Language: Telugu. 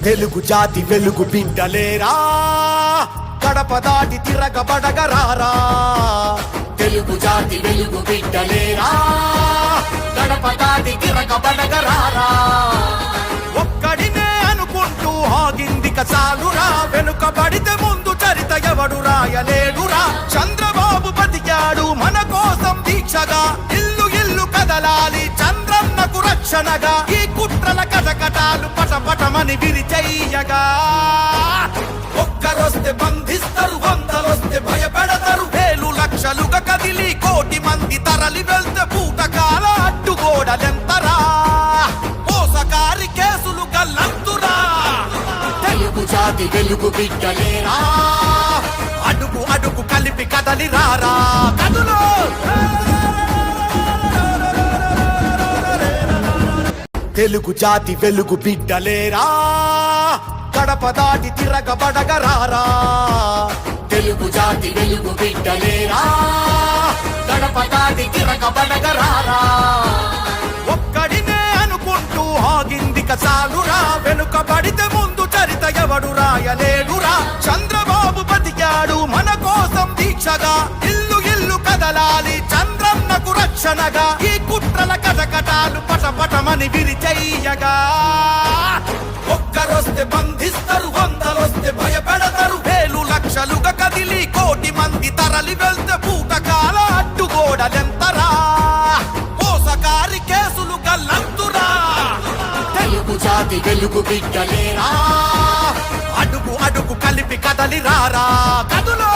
తెలుగు జాతి వెలుగు బిడ్డలేరా, గడప దాటి తిరగబడగరారా. తెలుగు జాతి వెలుగు బిడ్డలేరా, గడప దాటి తిరగబడగరారా. ఒక్కడినే అనుకుంటూ ఆగిందిక చాలురా, వెనుకబడితే ముందు చరిత ఎవడు రాయలేడురా. చంద్రబాబు బతికాడు మన కోసం దీక్షగా, ఇల్లు ఇల్లు కదలాలి చంద్రన్నకు రక్షణగా. ఈ కుట్రల కటకటాలు పటపటమని విరిచెయ్యగా, ఒక్కరొస్తే బంధిస్తారు, వందలొస్తే భయపెడతారు. వేలు లక్షలుగా కదిలి కోటి మంది తరలి వెళ్తే పూటకాల అడ్డుగోడలెంతరా, మోసకారి కేసులు గల్లంతురా. తెలుగు జాతి వెలుగు బిడ్డలేరా, అడుగు అడుగు కలిపి కదలి రారా. కదులు తెలుగు జాతి వెలుగు బిడ్డలేరా, గడప దాటి తిరగబడగరారా. తెలుగు జాతి వెలుగు బిడ్డలేరా, గడప దాటి తిరగబడగరారా. ఒక్కడినే అనుకుంటూ ఆగిందిక చాలురా, వెనుకబడితే ముందు చరిత ఎవడు రాయలేడురా. చంద్రబాబు బతికాడు మన కోసం దీక్షగా, ఇల్లు ఇల్లు కదలాలి చంద్రన్నకు రక్షణగా. ఈ కుట్రల కటకటాలు పటపటమని విరిచెయ్యగా, ఒక్కరొస్తే బంధిస్తారు, వందలొస్తే భయపెడతారు. వేలు లక్షలుగా కదిలి కోటి మంది తరలి వెళ్తే పూటకాల అడ్డుగోడలెంతరా, మోసకారి కేసులు గల్లంతురా. తెలుగు జాతి వెలుగు బిడ్డలేరా, అడుగు అడుగు కలిపి కదలి రారా. కదులు